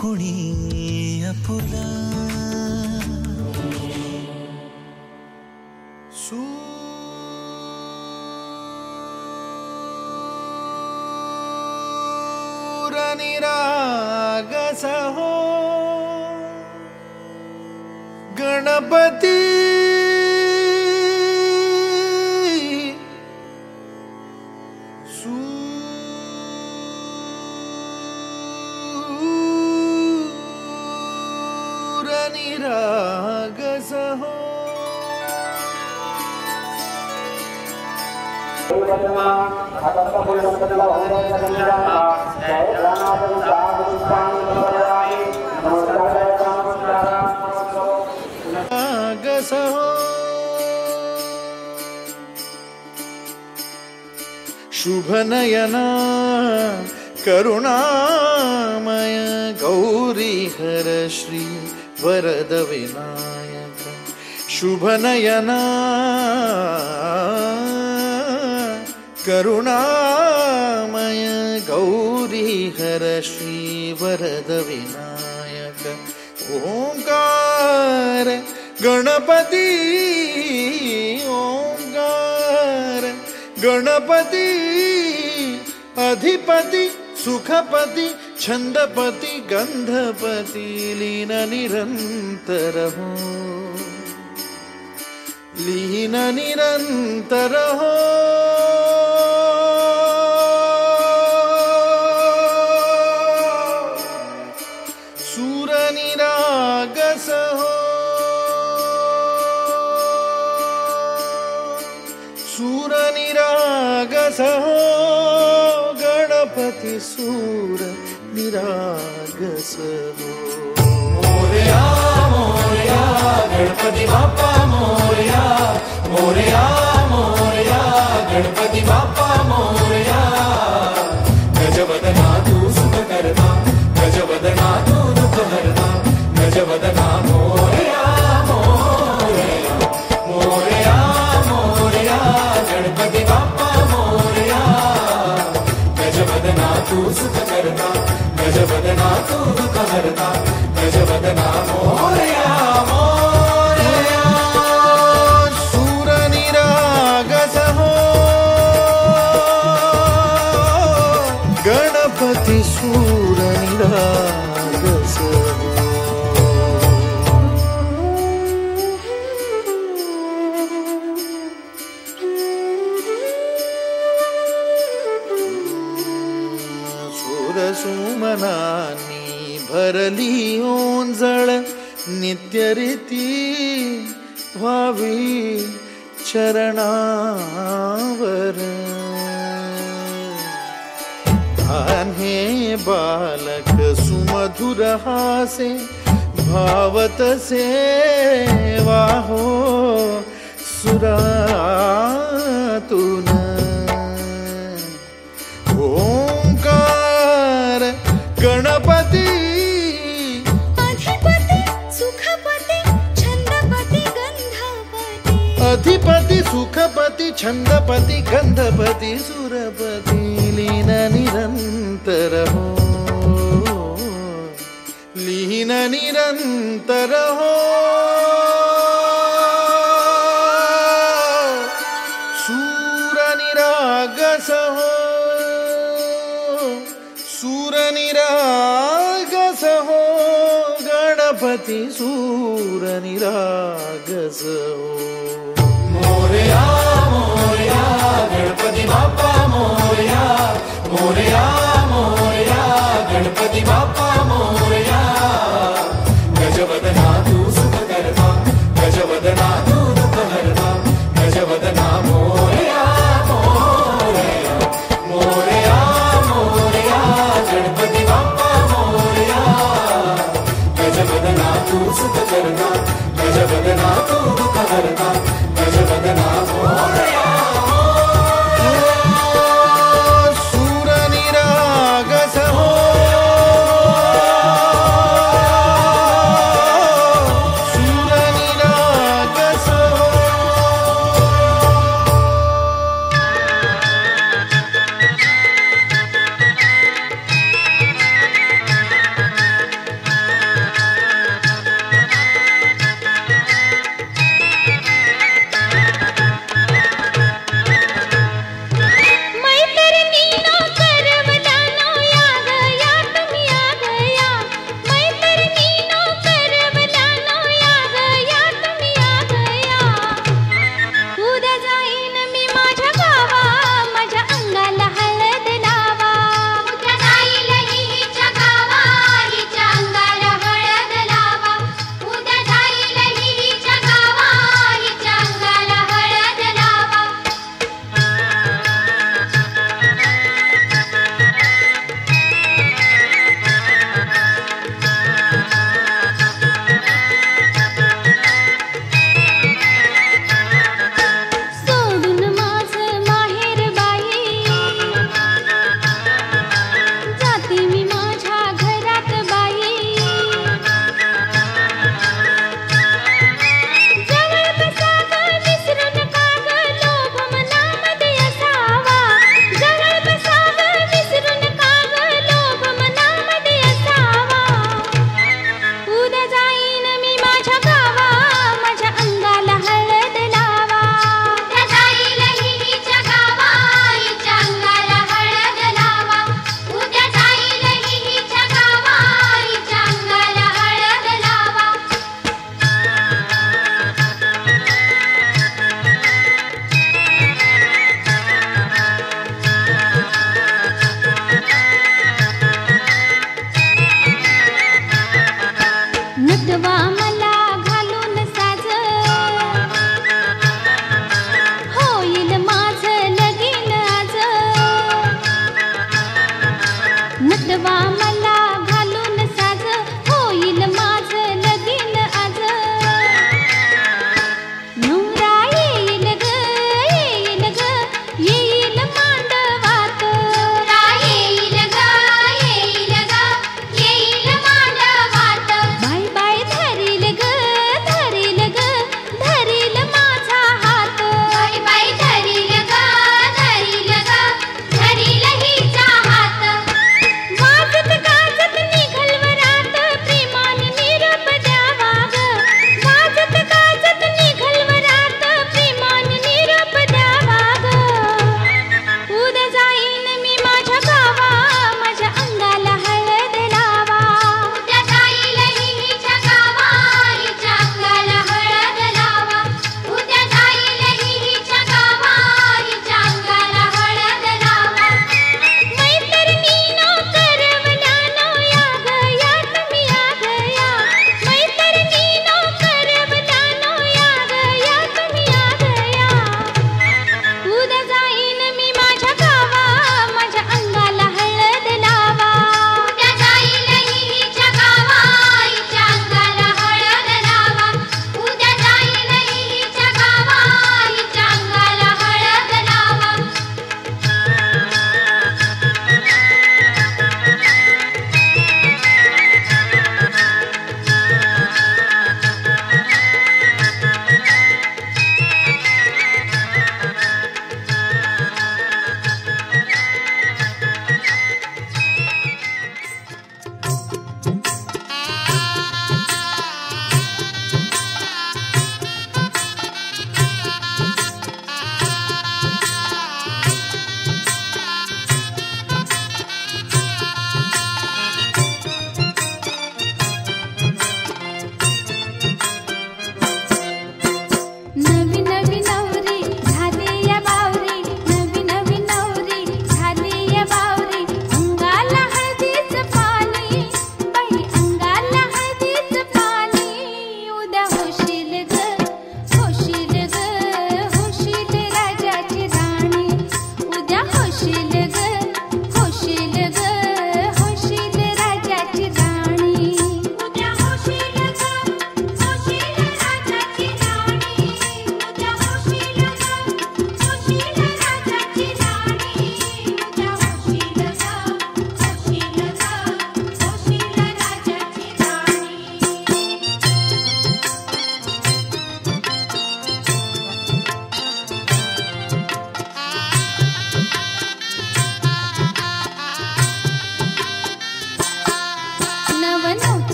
कुणी आपुला निरागस हो गणपती सूर निरागस हो शुभ नयना करुणामय गौरी हर श्री वरद विनायक शुभ नयना करुणामय गौरी हर श्री वरद विनायक ओंकार गणपती ओंकार गणपती अधिपति सुखपति छंदपति गंधपति लीन निरंतर हो लीन निरंतर हो सूर निरागस हो सूर निरागस हो गणपति सूर निरागस हो मोरया मोरया गणपति बाप्पा मोरया मोरया मोरया गणपति बाप्पा मोरया गजवदना तू सुख करता गजवदना तू दुख हरता गजवदना मोरया मोरया मोरया मोरया गणपति बाप्पा मोरया गजवदना तू सुख करता गजवदना तू दुख हरता गजवदना मोरया मोरया सूर निरागस हो गणपति सूर निरागस हो सुमनानी भरली ओंजळ नित्य रीती व्हावी चरणावर आन्हे बालक सुमधुर हासे भावत सेवा हो सुरातून ओंकार गणपती अधिपति सुखपति छंदपति गंधपति अधिपति सुखपति छंदपति गंधपति सुरपति लीन निरंतर हो लीन निरंतर हो सूर निरागस हो सूर निरागस हो गणपति सूर निरागस हो मोरया मोरया गणपति बाप्पा मोरया मोरया मोरया गणपति बाप्पा मोरया गजवदना तू सुख करता गजवदना तू दुख हरता गजवदना मोरया मोरया मोरया मोरया गणपति बाप्पा मोरया गजवदना तू सुख करता गजवदना तू दुख हरता गजवदना मोरया सूर निरागस हो सूर निरागस हो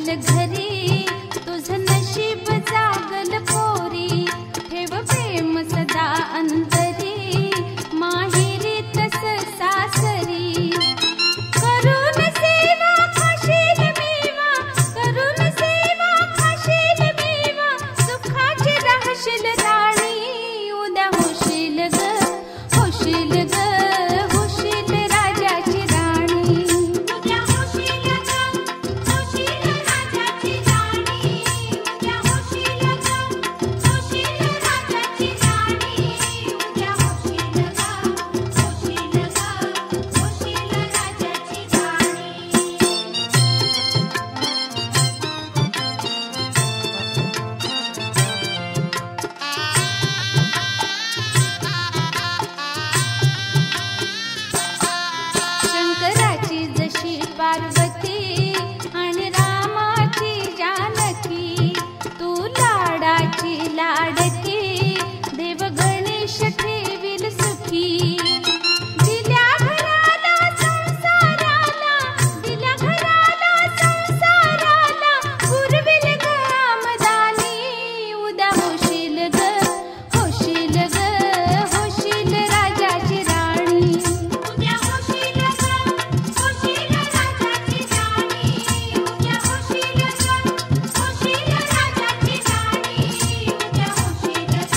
राहील घरी तुझं नशीब जागल पोरी ठेव प्रेम सदा अंतरी माहेरी तस सासरी करून सेवा खाशील मेवा करून सेवा खाशील मेवा सुखाची राहशील राणी उद्या होशील ग होशील ग होशील राजाची राणी उद्या होशील ग होशील राजाची राणी उद्या होशील ग होशील राजाची राणी उद्या होशील ग होशील ग होशील राजाची शंकराची जशी पार्वती आणि रामाची जानकी तू लाडाची लाडकी देव गणेश ठेवील सुखी दिल्या घराला संसाराला दिल्या घराला संसाराला पुरविल ग आमदानी उद्या होशील ग होशील ग होशील राजाची राणी उद्या होशील ग होशील राजाची राणी उद्या होशील ग होशील राजाची राणी उद्या होशील ग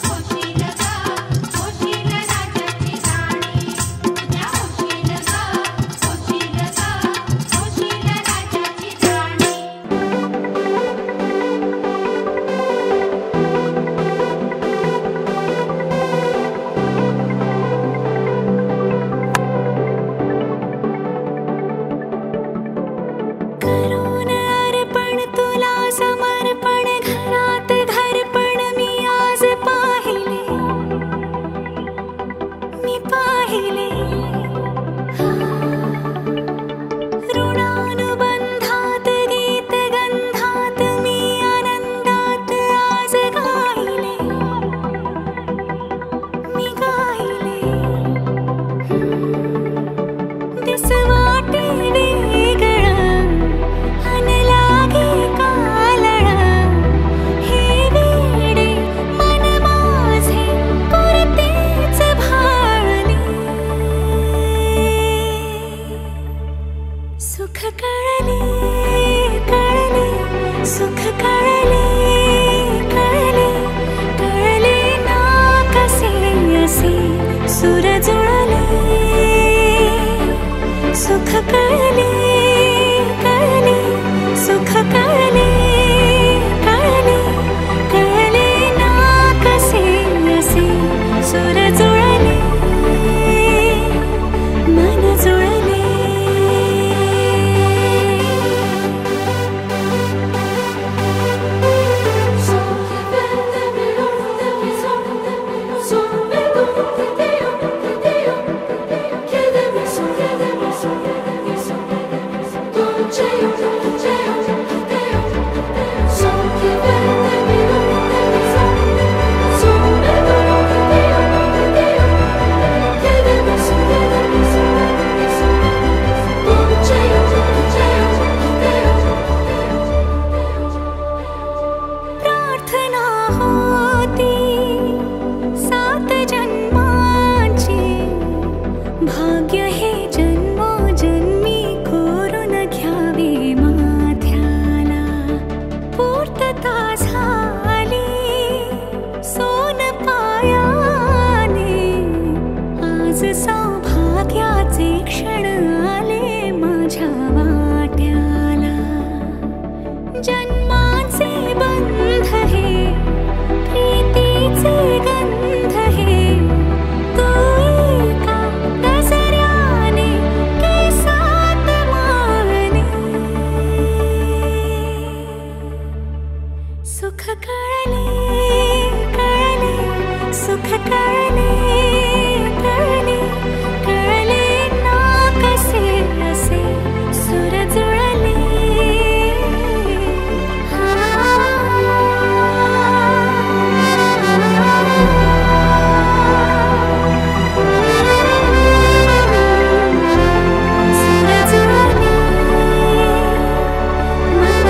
होशील ग होशील राजाची राणी उद्या होशील ग होशील ग होशील राजाची राणी करून अर्पण तुला समर्पण घरात घरपण मी आज पाहिले ऋणानुबंधात गीत गंधात मी आनंदात आज गायले मी गायले दिस वाटे वेगळं अन लागे कालळं हे वेडे मन माझे पुरतेच भाळले सुख कळले कळले सुख कळले कळले कळले ना कसे असे सुर जुळले सुख कळले कळले सुख कळले कळले कळले ना कसे असे सुर जुळले मन जुळले प्रार्थना होती 7 जन्मांची भाग्य हे जन्मोजन्मी कोरून घ्यावे माथ्याला पूर्तता झाली सोन पायाने आज सौभाग्याचे क्षण आले माझ्या वाट्याला जन्माचे बंध हे प्रीतीचे गंध हे तू एका नजऱ्याने केसात माळणे सुख कळले कळले सुख कळले कळले कळले ना कसे असे सुर जुळले सुर जुळले मन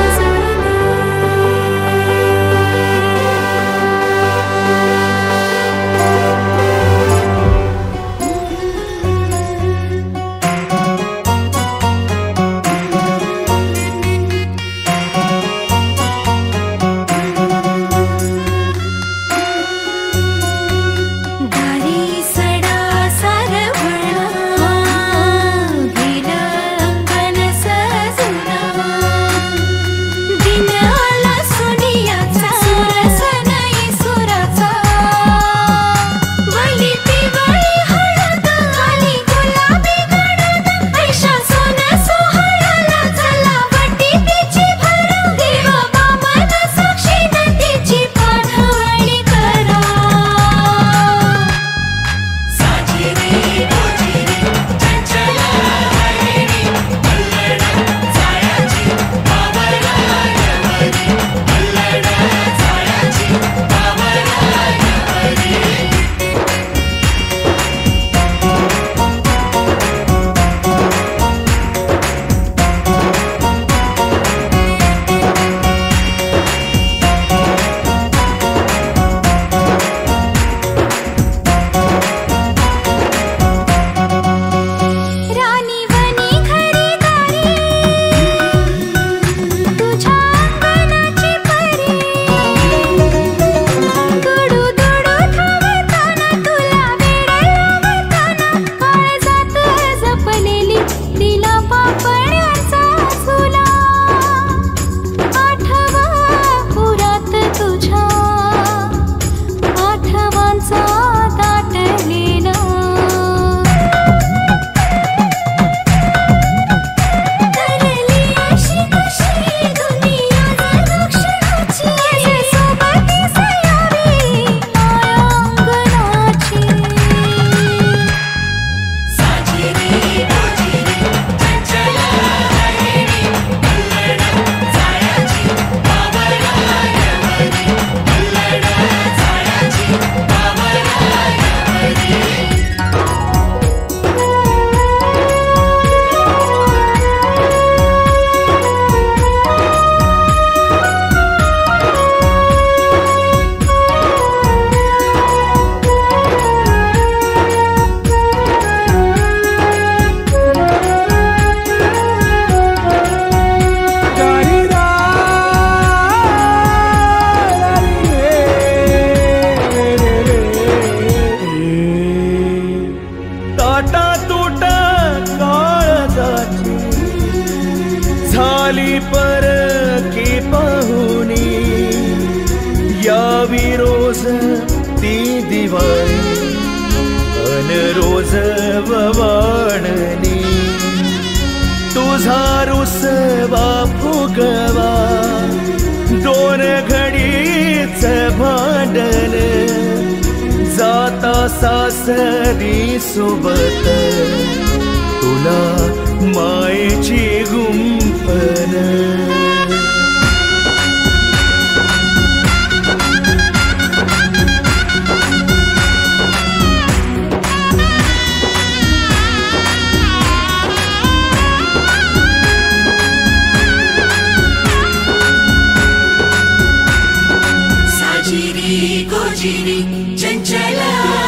दिवाळी अन रोज ववाळणी तुझा रुसवा फुगवा दोन घडीच भांडण जाता सासरी सोबत तुला मायेची गुंफण गोजिरी चंचल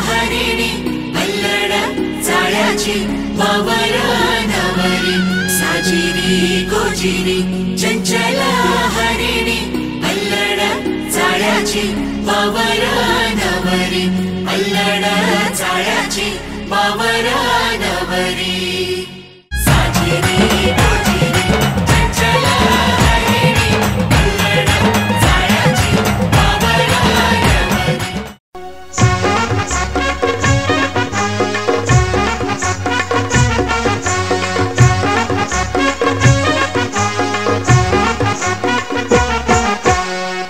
हरिणी अल्लड जाळ्याची वावर नवरी साजिरी गोजिरी चंचल हरिणी अल्लड जाळ्याची वावर नवरी अल्लड जाळ्याची वावर नवरी साजिरी गोजिरी चंचल हरिणी अल्लड जाळ्याची वावर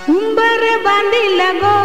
उंबर बांधी लगो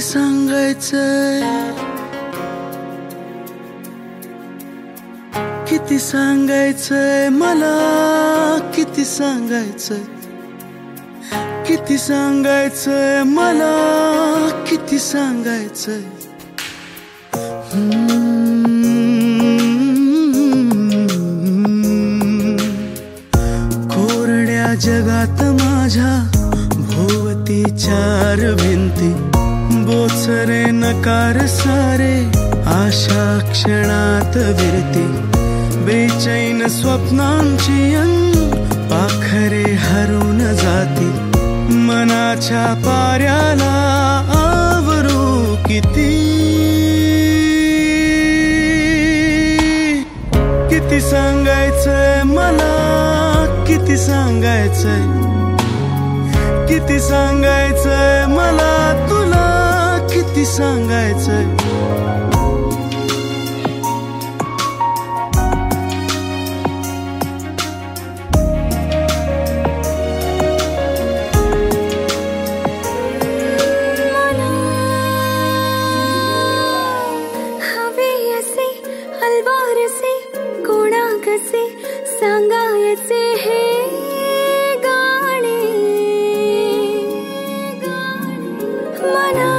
किती सांगायचंय, किती सांगायचंय मला, किती सांगायचंय, किती सांगायचंय मला, किती सांगायचंय. कोरड्या जगात माझ्या भोवती चार भिंती, बोचरे नकार सारे आशा क्षणात विरती. बेचैन स्वप्नांची पाखरे हरून जाती, मनाच्या पाऱ्याला आवरू किती. किती सांगायचंय मला, किती सांगायचंय, किती सांगायचंय मला तुला, किती सांगायचंय. सांगायचे हे गाणे मला,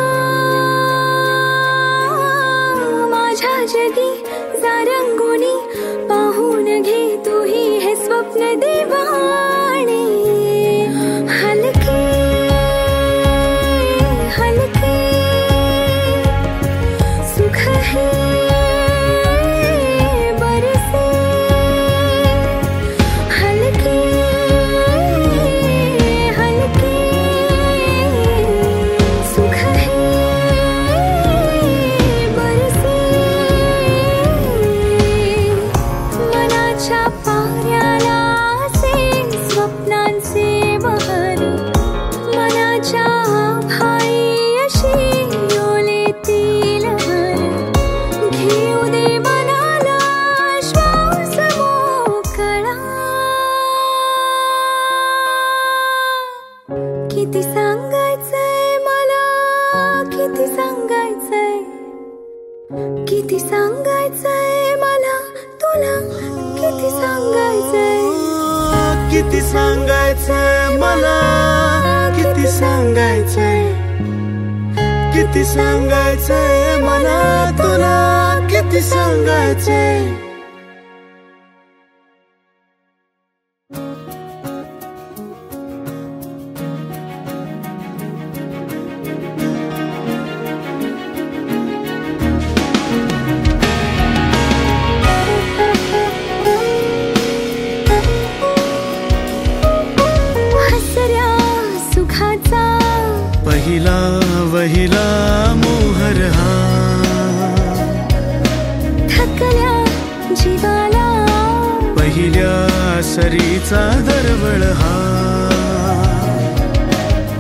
माझ्या जगी जारंगुनी पाहून घे तूही हे स्वप्न दिवाणे. हलके हलके सुख है किती सांगायचंय मला, किती सांगायचंय, किती सांगायचंय मला तुला, किती सांगायचंय. किती सांगायचंय मला, किती सांगायचंय, किती सांगायचंय मला तुला, किती सांगायचंय. पहिला वहिला मोहर हा, थकल्या जीवाला पहिल्या सरीचा दरवळ हा.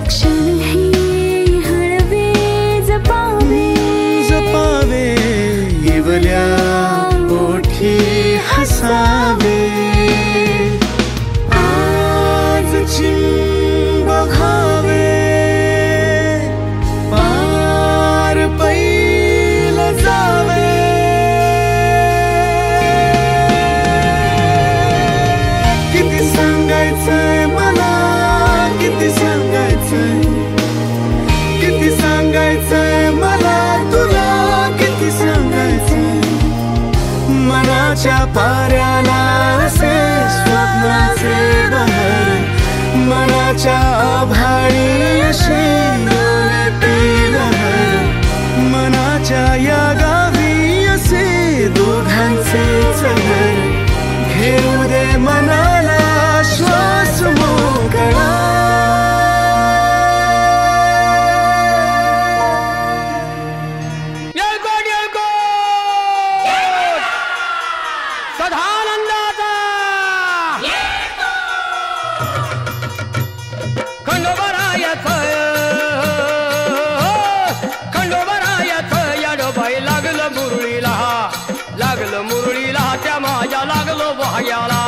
क्षण हे हळवे जपावे, जपावे इवल्या ओठी हसावे. आज चिंब घावे किती सांगायचंय मला तुला, किती सांगायचंय. मनाच्या पाऱ्याला असे स्वप्नाचे बहर, मनाच्या आभाळी असे डोळ्यातील लहर. मनाच्या या गावी असे दोघांचेच घर. घेऊ दे मनाला श्वास मोकळा. लागलं मुरळीला त्या माझ्या लागलो भाग्याला.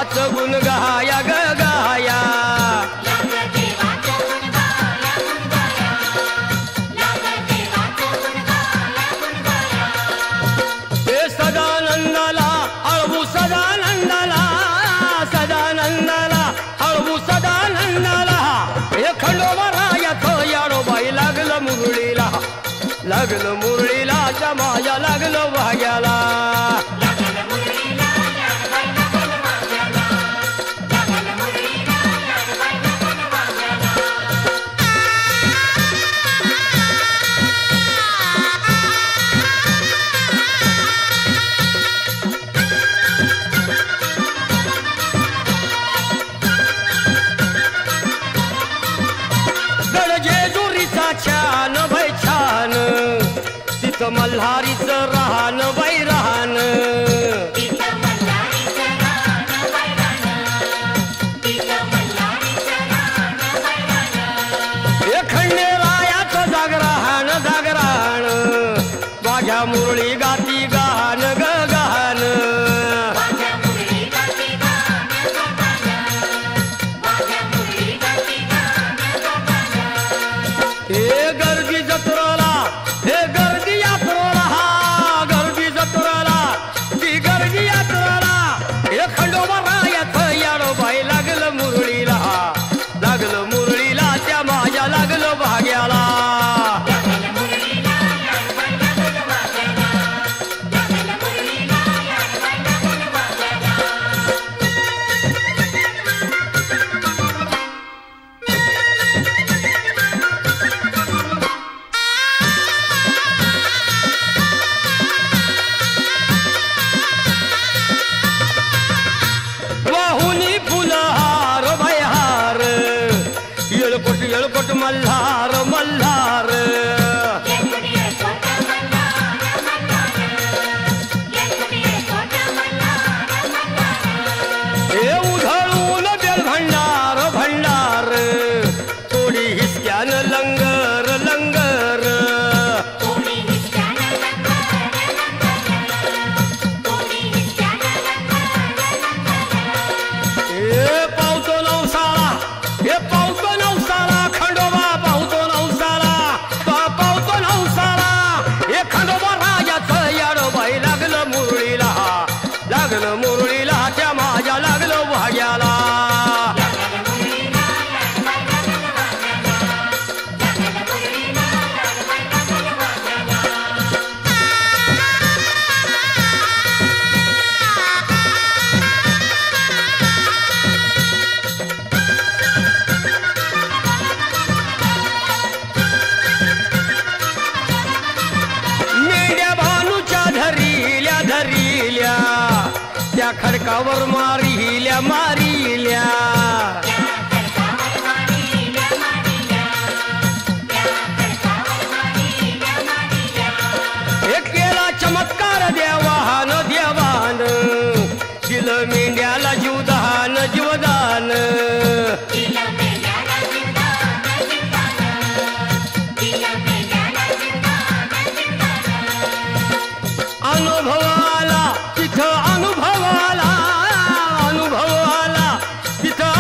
देवाचं गुण गाया ग गाया हे सदानंदाला अळवू सदानंदाला सदानंदाला अळवू सदानंदाला हे खंडोबारायाचं याडोबाई लागलं मुरळीला लागलं मुरळीला जमाया लागलं वाग्याला छान बाई छान तिथं मल्हारीचं राहण बाई राहण हे खंडेरायाचं जागराहण जागराहण माझ्या मुरळी गाती गाण ग गाण हे गर्दी जत्रेला हे गर्दी यात्रेला हा गर्दी जत्रेला ती गर्दी यात्रेला हे खंडोबारायाचं याडोबाई लागलं मुरळीला लागलं मुरळीला त्या माझ्या लागलं भाग्याला येळकोट मल्हार मल्हार हे उधळून बेल भंडार भंडार थोडी हिसक्यान लंगर लंगर हे पावतो नवसाळा हे पावतो नवसाळा खंडोबा पावतो नवसाळा पावतो नवसाळा हे खंडोबा राजाचं याडोबाई लागलं मुरळीला त्या माझ्या लागलं भाग्याला मेंढ्या भानूच्या धरिल्या धरिल्या त्या खडकावर मारिल्या मारिल्या हे केला चमत्कार देवान देवान दिलं मेंढ्याला जीवदान जीवदान अनुभवाला तिथं अनुभवाला अनुभवाला तिथं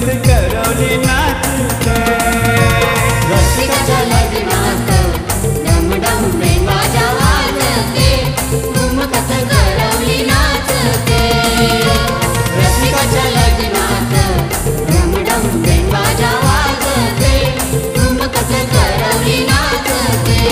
करवली नाचते. रसिकाच्या लग्नात डमडम बेंबाजा वाजते, घुमकत करवली नाचते. रसिकाच्या लग्नात डमडम बेंबाजा वाजते, घुमकत करवली नाचते.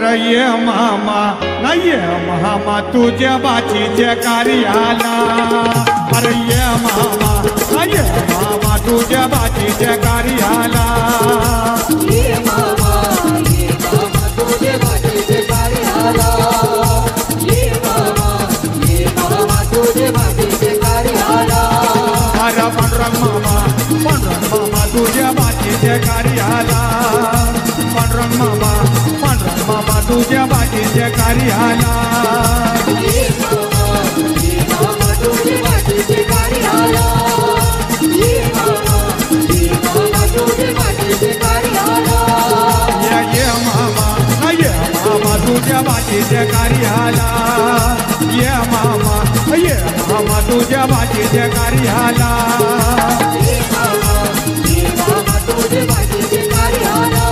अरे ये मामा नाही ये मामा तुझ्या बाचीच्या कार्याला अरे ये मामा नाही ये मामा तुझ्या बाचीच्या कार्याला ये मामा तुझे बाटीचे कार्याला ये मामा तुझे बाटीचे कार्याला अरे पांडुरंग मामा तुझ्या बाचीच्या कार्याला पांडुरंग मामा तुझ्या बाचीच्या कार्याला ये मामा तुझे बाटीचे कार्याला ये मामा तुझे बाटीचे कार्याला ये मामा तुझ्या बाचीच्या कार्याला ये मामा तुझ्या बाचीच्या कार्याला ये मामा तुझे बाटीचे कार्याला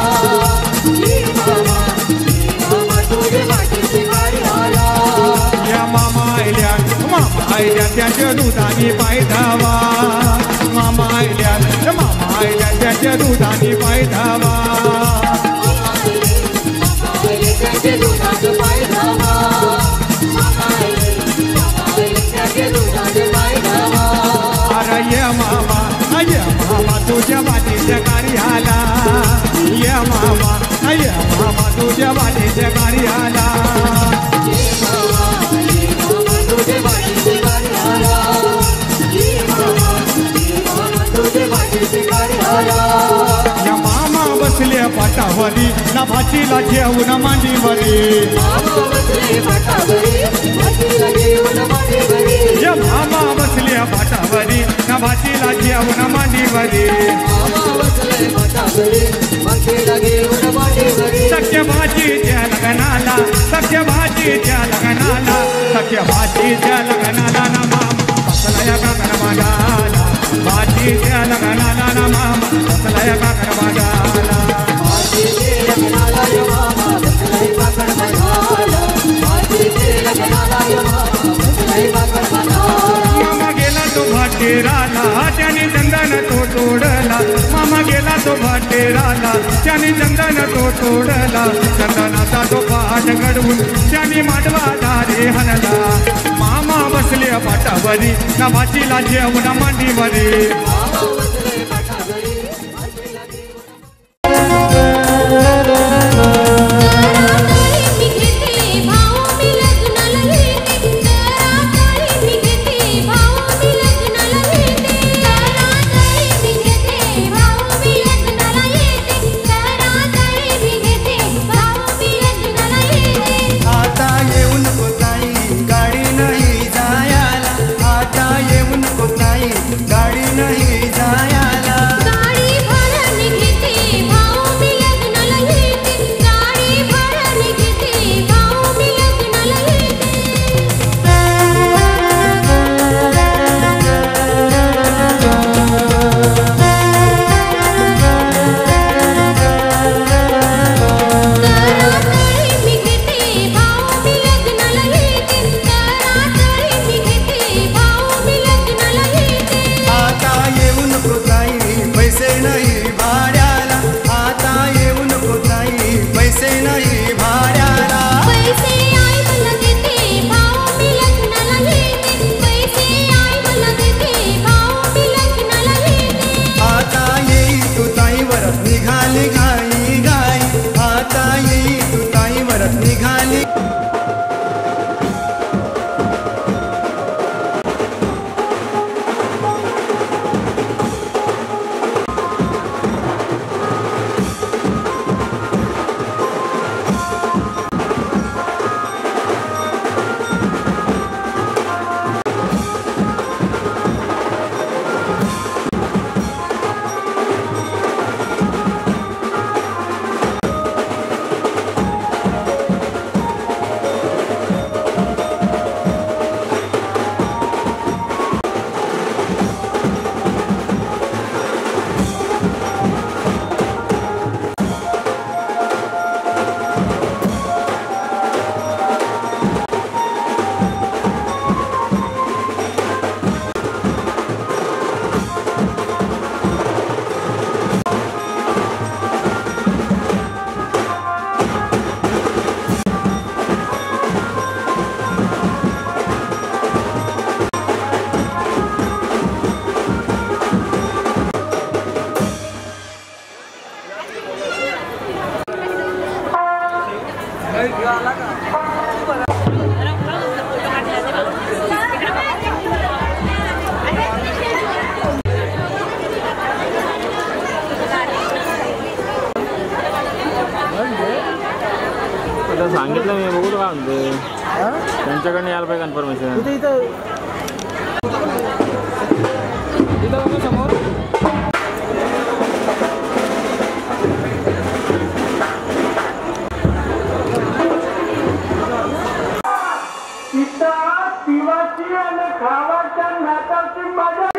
ये मामा तुझे बाटीचे कार्याला या मामा आयल्या त्याच्या दुधाने पाय धावा मामा आयल्या त्याच्या दुधाने पाय धावा त्याचे दुधाचे पाय धावा त्याचे दुधाचे पाय धावा अरे ये मामा तुझ्या बाटीच्या कार्याला ये मामा तुझ्या बाटीच्या कार्याला ये मामा तुझे बाटीचे कार्याला ये मामा तुझे बाटीचे कार्याला या मामा बसले पाटावरी ना भाचीला जेवून मांडीवरी मामा बसले पाटावरी भाचीला जेवून मांडीवरी या मामा बसले पाटावरी ना भाचीला जेवून मांडीवरी मामा बसले पाटावरी भाचीला जेवून मांडीवरी सख्य भाजीच्या लग्नाला सख्य भाजीच्या लग्नाला सख्य भाजीच्या लग्नाला ना मामा बसलाय काकर मागाला भाजीच्या लग्नाला ना मामा बसलाय काकर मागाला भाचीचे लग्नाला ये मामा बसले काकड बघाला भाचीचे लग्नाला ये मामा बसले काकड बघाला मामा गेला तो भाटेराला त्याने चंदन तो तोडला मामा गेला तो भाटेराला त्याने चंदन तो तोडला चंदनाचा तो पाठ घडवून त्याने मांडवा दारे हलला मामा बसले पाटावरी ना भाचीला जेवण मांडीवरी मामा बसले पाटावरी भाचीला आता येऊ नको ताई गाडी नाही जायाला आता येऊ नको ताई गाडी नाही जायाला गाडी भाड्याने घेते भाऊ मी लग्नाला येते गाडी भाड्याने घेते भाऊ मी लग्नाला करातळी मी घेते भाऊ मी लग्नाला येते करातळी मी घेते भाऊ मी लग्नाला येते आता येऊ नको ताई पैसे नाही भाड्याला आता येऊ नको ताई पैसे नाही भाड्याला पैसे आई मला देते भाऊ मी लग्नाला येते पैसे आई मला देते भाऊ मी लग्नाला येते आता येई तू ताईवर निघाली घाई घाई आता येई तू ताईवर निघाली आता सांगितलं मी बघू का म्हणते त्यांच्याकडनं यायला पाहिजे कन्फर्मेशन समोर शिवाची आणि खावाच्या नाकाची माझ्या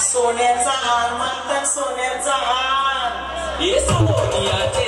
सोन्याचा हार म्हणतात सोन्याचा हार ये सोनियाचे